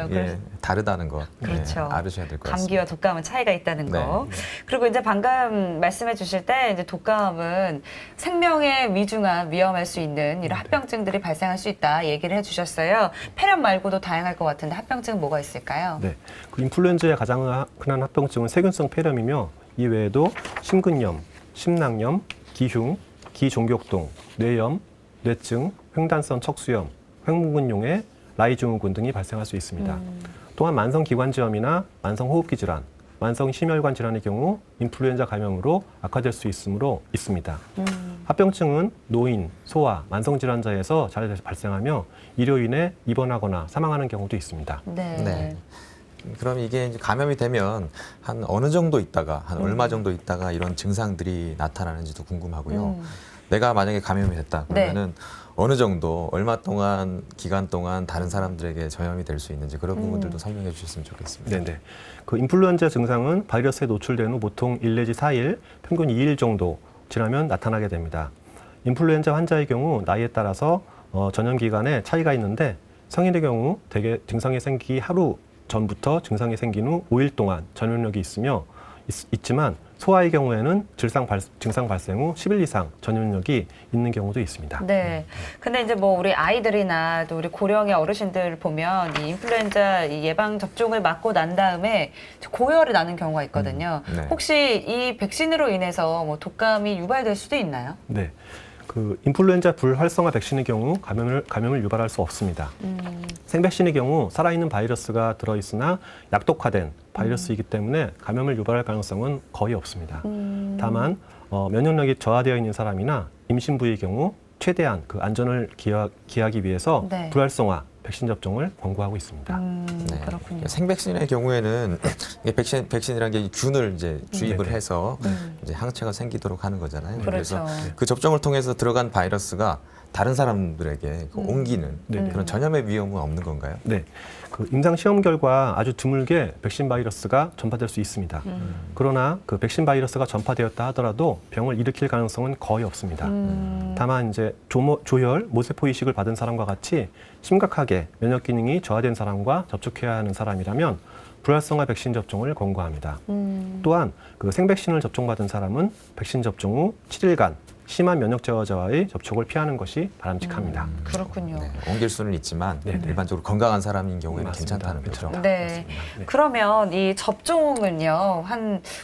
그래서- 다르다는 거 그렇죠. 알으셔야 될 것 같습니다. 감기와 독감은 차이가 있다는 거. 네. 그리고 이제 방금 말씀해 주실 때 이제 독감은 생명에 위중한 위험할 수 있는 이런 합병증들이 발생할 수 있다 얘기를 해 주셨어요. 폐렴 말고도 다양할 것 같은데 합병증은 뭐가 있을까요? 네, 그 인플루엔자의 가장 흔한 합병증은 세균성 폐렴이며 이 외에도 심근염, 심낭염, 기흉, 기종격동, 뇌염, 뇌증, 횡단성 척수염, 횡문근용의 라이 증후군 등이 발생할 수 있습니다. 또한 만성기관지염이나 만성호흡기 질환, 만성심혈관 질환의 경우 인플루엔자 감염으로 악화될 수 있습니다. 합병증은 노인, 소아, 만성질환자에서 잘 발생하며 이로 인해 입원하거나 사망하는 경우도 있습니다. 네. 네. 그럼 이게 이제 감염이 되면 한 어느 정도 있다가 한 얼마 정도 있다가 이런 증상들이 나타나는지도 궁금하고요. 내가 만약에 감염이 됐다 그러면은 어느 정도 얼마 동안 기간 동안 다른 사람들에게 전염이 될 수 있는지 그런 부분들도 설명해 주셨으면 좋겠습니다. 네네. 그 인플루엔자 증상은 바이러스에 노출된 후 보통 1 내지 4일, 평균 2일 정도 지나면 나타나게 됩니다. 인플루엔자 환자의 경우 나이에 따라서 전염 기간에 차이가 있는데 성인의 경우 대개 증상이 생기기 하루 전부터 증상이 생긴 후 5일 동안 전염력이 있지만 소아의 경우에는 증상 발생 후 10일 이상 전염력이 있는 경우도 있습니다. 네. 근데 이제 뭐 우리 아이들이나 또 우리 고령의 어르신들 보면 이 인플루엔자 이 예방 접종을 맞고 난 다음에 고열이 나는 경우가 있거든요. 네. 혹시 이 백신으로 인해서 뭐 독감이 유발될 수도 있나요? 네. 그 인플루엔자 불활성화 백신의 경우 감염을 유발할 수 없습니다. 생백신의 경우 살아있는 바이러스가 들어있으나 약독화된 바이러스이기 때문에 감염을 유발할 가능성은 거의 없습니다. 다만 면역력이 저하되어 있는 사람이나 임신부의 경우 최대한 그 안전을 기하기 위해서 네. 불활성화 백신 접종을 권고하고 있습니다. 네. 그렇군요. 생백신의 경우에는 이게 백신이라는 게 균을 이제 주입을 네네. 해서 이제 항체가 생기도록 하는 거잖아요. 그렇죠. 그래서 그 접종을 통해서 들어간 바이러스가 다른 사람들에게 옮기는 네네. 그런 전염의 위험은 없는 건가요? 네, 그 임상 시험 결과 아주 드물게 백신 바이러스가 전파될 수 있습니다. 그러나 그 백신 바이러스가 전파되었다 하더라도 병을 일으킬 가능성은 거의 없습니다. 다만 이제 조혈, 모세포 이식을 받은 사람과 같이 심각하게 면역 기능이 저하된 사람과 접촉해야 하는 사람이라면 불활성화 백신 접종을 권고합니다. 또한 그 생백신을 접종받은 사람은 백신 접종 후 7일간 심한 면역 저하자와의 접촉을 피하는 것이 바람직합니다. 그렇군요. 네, 옮길 수는 있지만 네, 네. 일반적으로 건강한 사람인 경우에는 맞습니다. 괜찮다는 거죠. 괜찮다. 네. 네. 그러면 이 접종은요,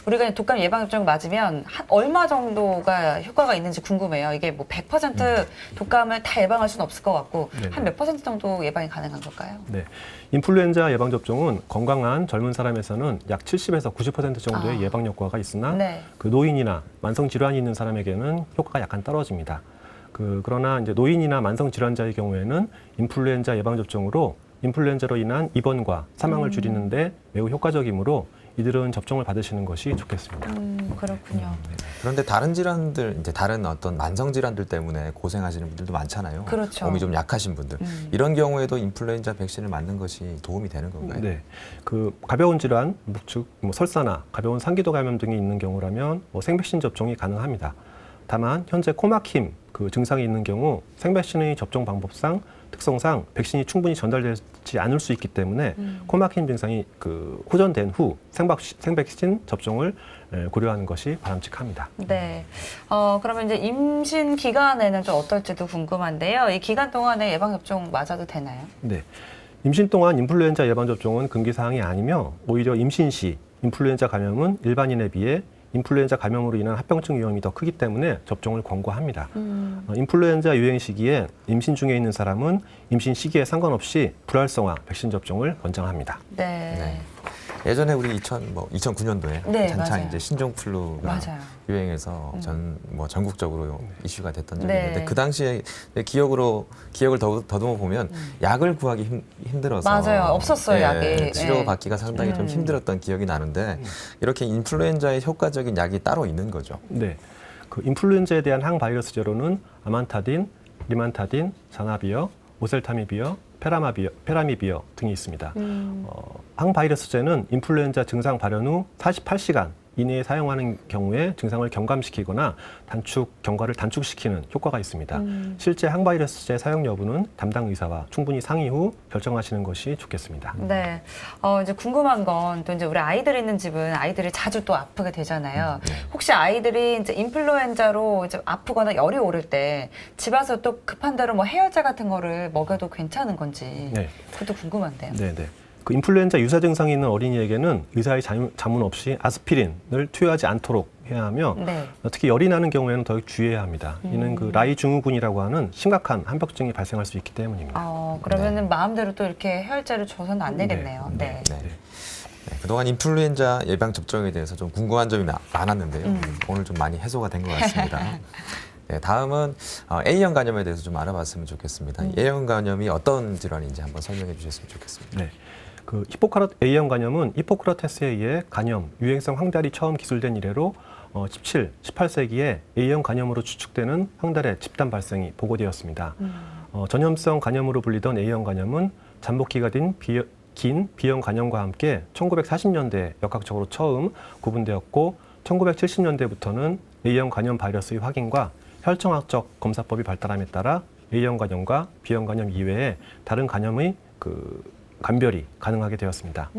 우리가 독감 예방접종 맞으면 한 얼마 정도가 효과가 있는지 궁금해요. 이게 뭐 100% 독감을 다 예방할 수는 없을 것 같고, 네네. 한 몇 퍼센트 정도 예방이 가능한 걸까요? 네, 인플루엔자 예방 접종은 건강한 젊은 사람에서는 약 70에서 90% 정도의 예방 효과가 있으나 네. 그 노인이나 만성 질환이 있는 사람에게는 효과가 약간 떨어집니다. 그러나 이제 노인이나 만성 질환자의 경우에는 인플루엔자 예방 접종으로 인플루엔자로 인한 입원과 사망을 줄이는데 매우 효과적이므로 이들은 접종을 받으시는 것이 좋겠습니다. 그렇군요. 그런데 다른 질환들, 이제 다른 어떤 만성 질환들 때문에 고생하시는 분들도 많잖아요. 그렇죠. 몸이 좀 약하신 분들. 이런 경우에도 인플루엔자 백신을 맞는 것이 도움이 되는 건가요? 네, 그 가벼운 질환, 즉 설사나 가벼운 상기도 감염 등이 있는 경우라면 생백신 접종이 가능합니다. 다만 현재 코막힘 그 증상이 있는 경우 생백신의 접종 방법상 특성상 백신이 충분히 전달되지 않을 수 있기 때문에 코막힘 증상이 그 호전된 후 생백신 접종을 고려하는 것이 바람직합니다. 네. 그러면 이제 임신 기간에는 좀 어떨지도 궁금한데요. 이 기간 동안에 예방접종 맞아도 되나요? 네. 임신 동안 인플루엔자 예방접종은 금기사항이 아니며 오히려 임신 시 인플루엔자 감염은 일반인에 비해 인플루엔자 감염으로 인한 합병증 위험이 더 크기 때문에 접종을 권고합니다. 인플루엔자 유행 시기에 임신 중에 있는 사람은 임신 시기에 상관없이 불활성화 백신 접종을 권장합니다. 네. 네. 예전에 우리 2009년도에 네, 한창 맞아요. 이제 신종플루가 맞아요. 유행해서 전국적으로 이슈가 됐던 적이 네. 있는데 그 당시에 기억을 더듬어 보면 약을 구하기 힘들어서 맞아요. 없었어요, 약이. 치료받기가 상당히 좀 힘들었던 기억이 나는데 이렇게 인플루엔자에 효과적인 약이 따로 있는 거죠. 네. 그 인플루엔자에 대한 항바이러스제로는 아만타딘, 리만타딘, 자나비어, 오셀타미비어, 페라미비어 등이 있습니다. 항바이러스제는 인플루엔자 증상 발현 후 48시간 이내에 사용하는 경우에 증상을 경감시키거나 경과를 단축시키는 효과가 있습니다. 실제 항바이러스제 사용 여부는 담당 의사와 충분히 상의 후 결정하시는 것이 좋겠습니다. 네. 이제 궁금한 건 또 이제 우리 아이들 있는 집은 아이들이 자주 또 아프게 되잖아요. 혹시 아이들이 이제 인플루엔자로 이제 아프거나 열이 오를 때 집에서 또 급한 대로 뭐 해열제 같은 거를 먹여도 괜찮은 건지 네. 그것도 궁금한데요. 네. 그 인플루엔자 유사 증상이 있는 어린이에게는 의사의 자문 없이 아스피린을 투여하지 않도록 해야 하며 네. 특히 열이 나는 경우에는 더욱 주의해야 합니다. 이는 그 라이 증후군이라고 하는 심각한 한벽증이 발생할 수 있기 때문입니다. 그러면은 마음대로 또 이렇게 해열제를 줘서는 안 되겠네요. 네. 네. 네, 그동안 인플루엔자 예방 접종에 대해서 좀 궁금한 점이 많았는데요. 오늘 좀 많이 해소가 된 것 같습니다. 네, 다음은 A형 간염에 대해서 좀 알아봤으면 좋겠습니다. A형 간염이 어떤 질환인지 한번 설명해 주셨으면 좋겠습니다. 네. 그 A형 간염은 히포크라테스에 의해 간염, 유행성 황달이 처음 기술된 이래로 17, 18세기에 A형 간염으로 추측되는 황달의 집단 발생이 보고되었습니다. 전염성 간염으로 불리던 A형 간염은 잠복기가 긴 B형 간염과 함께 1940년대에 역학적으로 처음 구분되었고 1970년대부터는 A형 간염 바이러스의 확인과 혈청학적 검사법이 발달함에 따라 A형 간염과 B형 간염 이외에 다른 간염의 감별이 가능하게 되었습니다.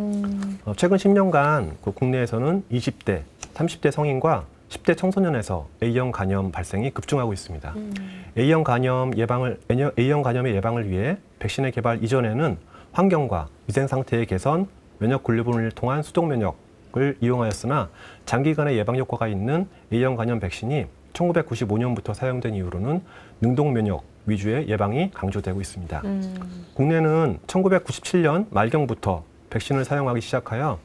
최근 10년간 국내에서는 20대, 30대 성인과 10대 청소년에서 A형 간염 발생이 급증하고 있습니다. A형 간염의 예방을 위해 백신의 개발 이전에는 환경과 위생 상태의 개선, 면역 군류분을 통한 수동 면역을 이용하였으나 장기간의 예방 효과가 있는 A형 간염 백신이 1995년부터 사용된 이후로는 능동 면역 위주의 예방이 강조되고 있습니다. 국내는 1997년 말경부터 백신을 사용하기 시작하여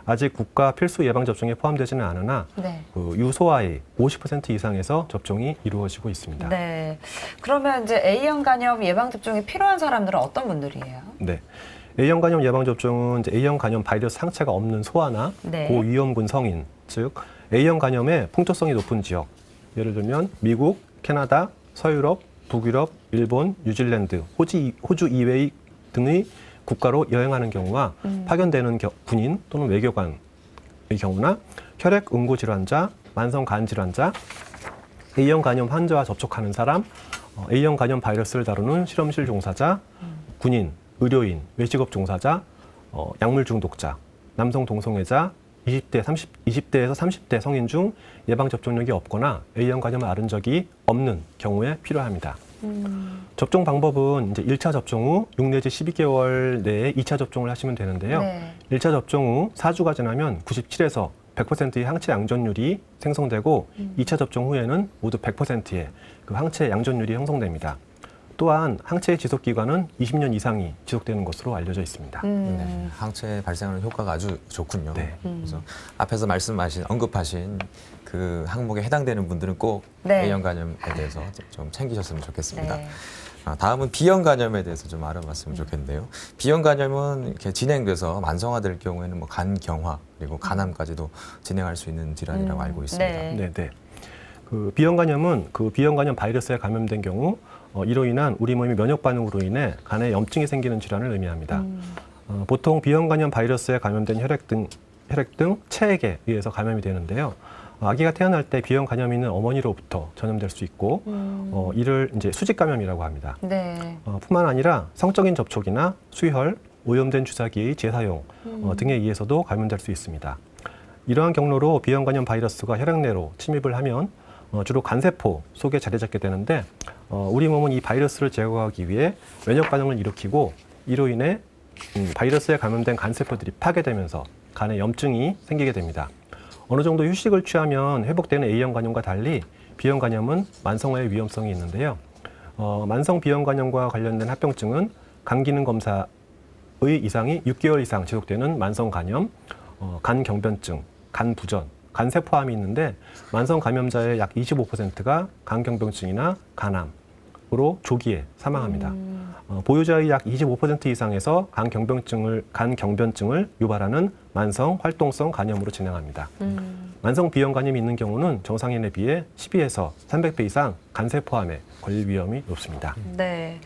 아직 국가 필수 예방 접종에 포함되지는 않으나 네. 유소아의 50% 이상에서 접종이 이루어지고 있습니다. 네. 그러면 이제 A형 간염 예방 접종이 필요한 사람들은 어떤 분들이에요? 네. A형 간염 예방 접종은 이제 A형 간염 바이러스 상체가 없는 소아나 네. 고위험군 성인, 즉 A형 간염의 풍토성이 높은 지역, 예를 들면 미국, 캐나다, 서유럽, 북유럽, 일본, 뉴질랜드, 호주 이외 등의 국가로 여행하는 경우와 파견되는 군인 또는 외교관의 경우나 혈액 응고 질환자, 만성 간 질환자, A형 간염 환자와 접촉하는 사람, A형 간염 바이러스를 다루는 실험실 종사자, 군인, 의료인, 외식업 종사자, 약물 중독자, 남성 동성애자, 20대에서 30대 성인 중 예방 접종력이 없거나 A형 간염을 앓은 적이 없는 경우에 필요합니다. 접종 방법은 이제 1차 접종 후 6 내지 12개월 내에 2차 접종을 하시면 되는데요. 네. 1차 접종 후 4주가 지나면 97에서 100%의 항체 양전율이 생성되고 2차 접종 후에는 모두 100%의 그 항체 양전율이 형성됩니다. 또한 항체의 지속 기간은 20년 이상이 지속되는 것으로 알려져 있습니다. 네, 항체 발생하는 효과가 아주 좋군요. 네. 그래서 앞에서 언급하신 그 항목에 해당되는 분들은 꼭 네. A형 간염에 대해서 좀 챙기셨으면 좋겠습니다. 네. 다음은 B형 간염에 대해서 좀 알아봤으면 좋겠는데요. B형 간염은 이렇게 진행돼서 만성화될 경우에는 뭐 간경화 그리고 간암까지도 진행할 수 있는 질환이라고 알고 있습니다. 네. 네. 그 B형 간염은 그 B형 간염 바이러스에 감염된 경우 이로 인한 우리 몸의 면역 반응으로 인해 간에 염증이 생기는 질환을 의미합니다. 보통 B형 간염 바이러스에 감염된 혈액 등 체액에 의해서 감염이 되는데요. 아기가 태어날 때 B형 감염이 있는 어머니로부터 전염될 수 있고 이를 이제 수직 감염이라고 합니다. 네. 뿐만 아니라 성적인 접촉이나 수혈, 오염된 주사기의 재사용 등에 의해서도 감염될 수 있습니다. 이러한 경로로 B형 간염 바이러스가 혈액 내로 침입을 하면 주로 간세포 속에 자리 잡게 되는데 우리 몸은 이 바이러스를 제거하기 위해 면역 반응을 일으키고 이로 인해 바이러스에 감염된 간세포들이 파괴되면서 간에 염증이 생기게 됩니다. 어느 정도 휴식을 취하면 회복되는 A형 간염과 달리 B형 간염은 만성화의 위험성이 있는데요. 만성 B형 간염과 관련된 합병증은 간 기능 검사의 이상이 6개월 이상 지속되는 만성 간염, 간 경변증, 간 부전, 간세포암이 있는데 만성 감염자의 약 25%가 간경변증이나 간암으로 조기에 사망합니다. 보유자의 약 25% 이상에서 간경변증을 유발하는 만성 활동성 간염으로 진행합니다. 만성 B형 간염이 있는 경우는 정상인에 비해 12에서 300배 이상 간세포암에 걸릴 위험이 높습니다. 네.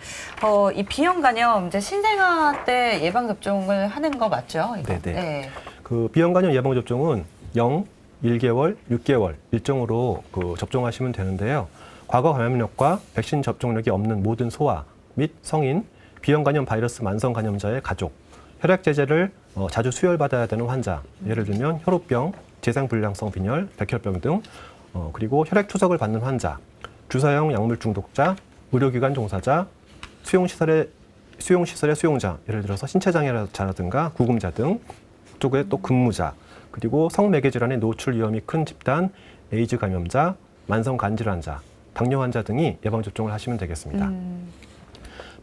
이 B형 간염 이제 신생아 때 예방 접종을 하는 거 맞죠? 이거? 네네. 네. 그 B형 간염 예방 접종은 0, 1개월, 6개월 일정으로 접종하시면 되는데요. 과거 감염력과 백신 접종력이 없는 모든 소아 및 성인, B형 간염 바이러스 만성 감염자의 가족, 혈액 제제를 자주 수혈받아야 되는 환자, 예를 들면 혈우병, 재생불량성 빈혈, 백혈병 등, 그리고 혈액 투석을 받는 환자, 주사형 약물 중독자, 의료기관 종사자, 수용시설의 수용자, 예를 들어서 신체장애자라든가 구금자 등 쪽에 또 근무자, 그리고 성매개 질환의 노출 위험이 큰 집단, 에이즈 감염자, 만성 간질환자, 당뇨 환자 등이 예방접종을 하시면 되겠습니다.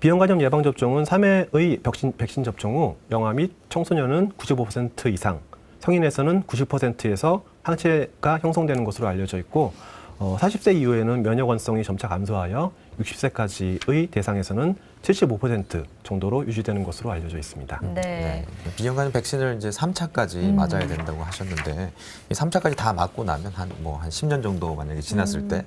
비형간염 예방접종은 3회의 백신 접종 후 영아 및 청소년은 95% 이상, 성인에서는 90%에서 항체가 형성되는 것으로 알려져 있고 40세 이후에는 면역원성이 점차 감소하여 60세까지의 대상에서는 75% 정도로 유지되는 것으로 알려져 있습니다. 네. 비형간염 백신을 이제 3차까지 맞아야 된다고 하셨는데 이 3차까지 다 맞고 나면 한 10년 정도 만약에 지났을 때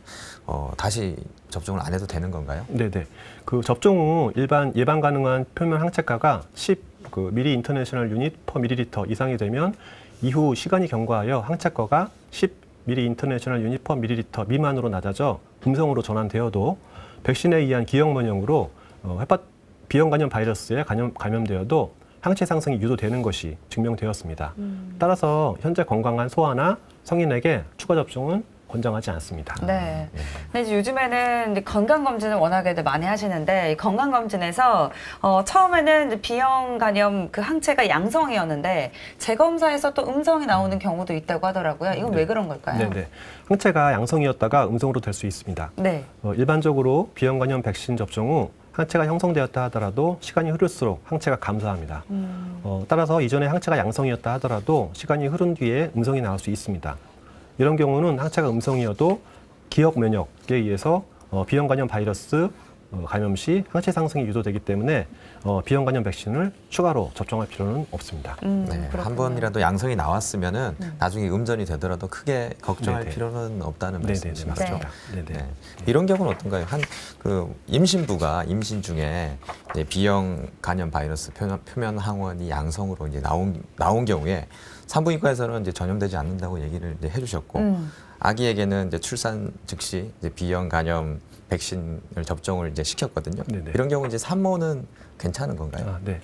다시 접종을 안 해도 되는 건가요? 네네. 그 접종 후 일반 예방 가능한 표면 항체가가 10 미리 인터내셔널 유닛 퍼 밀리리터 이상이 되면 이후 시간이 경과하여 항체가가 10 미리 인터내셔널 유닛 퍼 밀리리터 미만으로 낮아져 음성으로 전환되어도 백신에 의한 기형 면역으로 비형간염 바이러스에 감염되어도 항체 상승이 유도되는 것이 증명되었습니다. 따라서 현재 건강한 소아나 성인에게 추가 접종은 권장하지 않습니다. 네. 근데 이제 요즘에는 이제 건강검진을 워낙에들 많이 하시는데, 이 건강검진에서 처음에는 이제 B형 간염 그 항체가 양성이었는데, 재검사에서 또 음성이 나오는 경우도 있다고 하더라고요. 이건 왜 그런 걸까요? 네네. 항체가 양성이었다가 음성으로 될 수 있습니다. 네. 일반적으로 B형 간염 백신 접종 후 항체가 형성되었다 하더라도 시간이 흐를수록 항체가 감소합니다. 따라서 이전에 항체가 양성이었다 하더라도 시간이 흐른 뒤에 음성이 나올 수 있습니다. 이런 경우는 항체가 음성이어도 기억 면역에 의해서 B형 간염 바이러스 감염 시 항체 상승이 유도되기 때문에 B형 간염 백신을 추가로 접종할 필요는 없습니다. 네, 그렇군요. 한 번이라도 양성이 나왔으면은 나중에 음전이 되더라도 크게 걱정할 네네. 필요는 없다는 네네, 말씀이시죠? 맞습니다. 네. 네네. 이런 경우는 어떤가요? 임신부가 임신 중에 이제 B형 간염 바이러스 표면 항원이 양성으로 이제 나온 경우에 산부인과에서는 이제 전염되지 않는다고 얘기를 이제 해주셨고 아기에게는 이제 출산 즉시 이제 B형 간염 백신을 접종을 이제 시켰거든요. 네네. 이런 경우 이제 산모는 괜찮은 건가요? 네.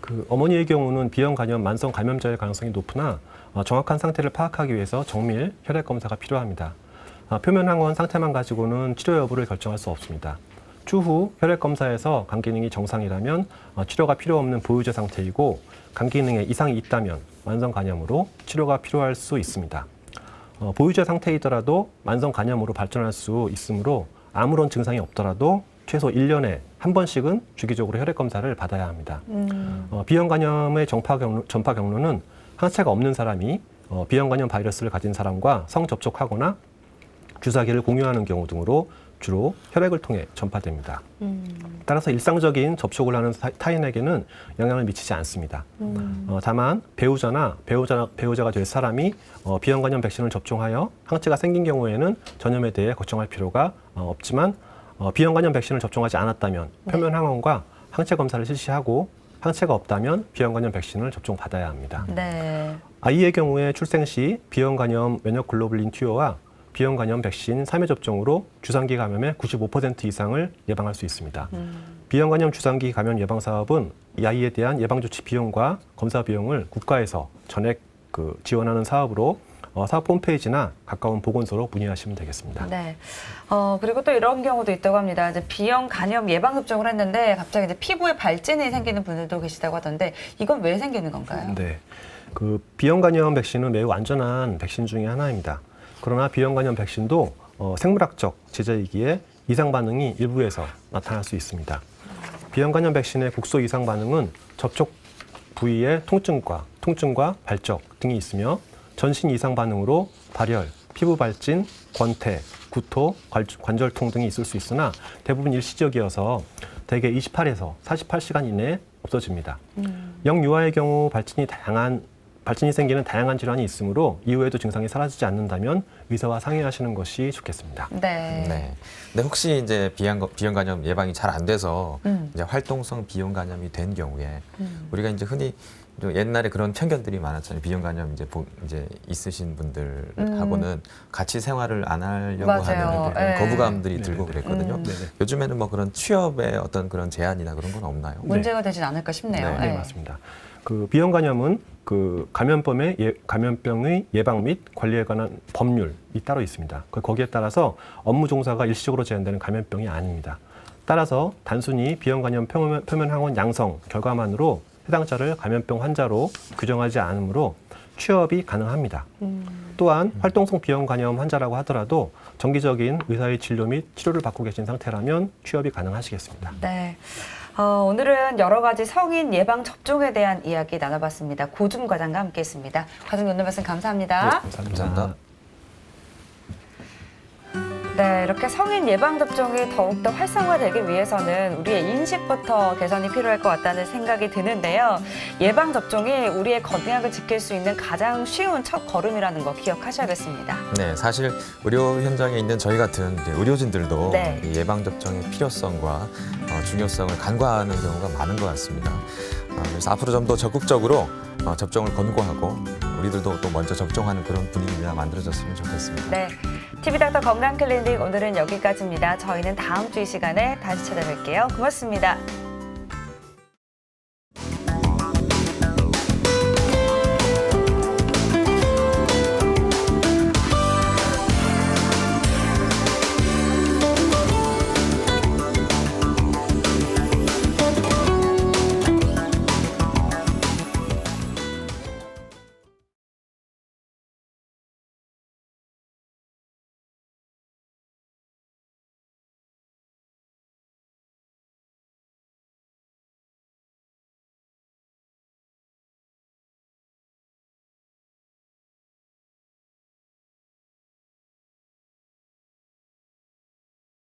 그 어머니의 경우는 B형 간염 만성 감염자일 가능성이 높으나 정확한 상태를 파악하기 위해서 정밀 혈액 검사가 필요합니다. 표면 항원 상태만 가지고는 치료 여부를 결정할 수 없습니다. 추후 혈액 검사에서 간 기능이 정상이라면 치료가 필요 없는 보유제 상태이고 간 기능에 이상이 있다면 만성 간염으로 치료가 필요할 수 있습니다. 보유제 상태이더라도 만성 간염으로 발전할 수 있으므로 아무런 증상이 없더라도 최소 1년에 한 번씩은 주기적으로 혈액 검사를 받아야 합니다. B형 간염의 전파 경로는 항체가 없는 사람이 B형 간염 바이러스를 가진 사람과 성접촉하거나 주사기를 공유하는 경우 등으로 주로 혈액을 통해 전파됩니다. 따라서 일상적인 접촉을 하는 타인에게는 영향을 미치지 않습니다. 다만 배우자가 될 사람이 B형 간염 백신을 접종하여 항체가 생긴 경우에는 전염에 대해 걱정할 필요가 없지만 B형 간염 백신을 접종하지 않았다면 표면 항원과 항체 검사를 실시하고 항체가 없다면 B형 간염 백신을 접종받아야 합니다. 네. 아이의 경우에 출생 시 B형 간염 면역 글로불린 투여와 B형 간염 백신 3회 접종으로 주상기 감염의 95% 이상을 예방할 수 있습니다. B형 간염 주상기 감염 예방 사업은 이 아이에 대한 예방 조치 비용과 검사 비용을 국가에서 전액 지원하는 사업으로 사업 홈페이지나 가까운 보건소로 문의하시면 되겠습니다. 네. 그리고 또 이런 경우도 있다고 합니다. 이제 B형 간염 예방 접종을 했는데 갑자기 이제 피부에 발진이 생기는 분들도 계시다고 하던데 이건 왜 생기는 건가요? 네. B형 간염 백신은 매우 안전한 백신 중에 하나입니다. 그러나 B형 간염 백신도 생물학적 제재이기에 이상 반응이 일부에서 나타날 수 있습니다. B형 간염 백신의 국소 이상 반응은 접촉 부위의 통증과 발적 등이 있으며 전신 이상 반응으로 발열, 피부 발진, 권태, 구토, 관절통 등이 있을 수 있으나 대부분 일시적이어서 대개 28에서 48시간 이내에 없어집니다. 영유아의 경우 발진이 생기는 다양한 질환이 있으므로 이후에도 증상이 사라지지 않는다면 의사와 상의하시는 것이 좋겠습니다. 네. 네. 근데 혹시 이제 B형 간염 예방이 잘 안 돼서 이제 활동성 B형 간염이 된 경우에 우리가 이제 흔히 좀 옛날에 그런 편견들이 많았잖아요. B형 간염 이제 있으신 분들하고는 같이 생활을 안 하려고 맞아요. 하는 그런 네. 거부감들이 들고 그랬거든요. 네네. 요즘에는 뭐 그런 취업에 어떤 그런 제한이나 그런 건 없나요? 문제가 되지 않을까 싶네요. 네, 네, 맞습니다. B형 간염은 감염병의 예방 및 관리에 관한 법률이 따로 있습니다. 거기에 따라서 업무 종사가 일시적으로 제한되는 감염병이 아닙니다. 따라서 단순히 비형 간염 표면 항원 양성 결과만으로 해당자를 감염병 환자로 규정하지 않으므로 취업이 가능합니다. 또한 활동성 비형 간염 환자라고 하더라도 정기적인 의사의 진료 및 치료를 받고 계신 상태라면 취업이 가능하시겠습니다. 네. 오늘은 여러 가지 성인 예방 접종에 대한 이야기 나눠봤습니다. 고준 과장과 함께했습니다. 과장님 오늘 말씀 감사합니다. 감사합니다. 네, 이렇게 성인 예방 접종이 더욱더 활성화되기 위해서는 우리의 인식부터 개선이 필요할 것 같다는 생각이 드는데요. 예방 접종이 우리의 건강을 지킬 수 있는 가장 쉬운 첫 걸음이라는 거 기억하셔야겠습니다. 네, 사실 의료 현장에 있는 저희 같은 이제 의료진들도 네. 이 예방 접종의 필요성과 중요성을 간과하는 경우가 많은 것 같습니다. 그래서 앞으로 좀 더 적극적으로 접종을 권고하고 우리들도 또 먼저 접종하는 그런 분위기가 만들어졌으면 좋겠습니다. 네, TV닥터 건강클리닉 오늘은 여기까지입니다. 저희는 다음 주 이 시간에 다시 찾아뵐게요. 고맙습니다.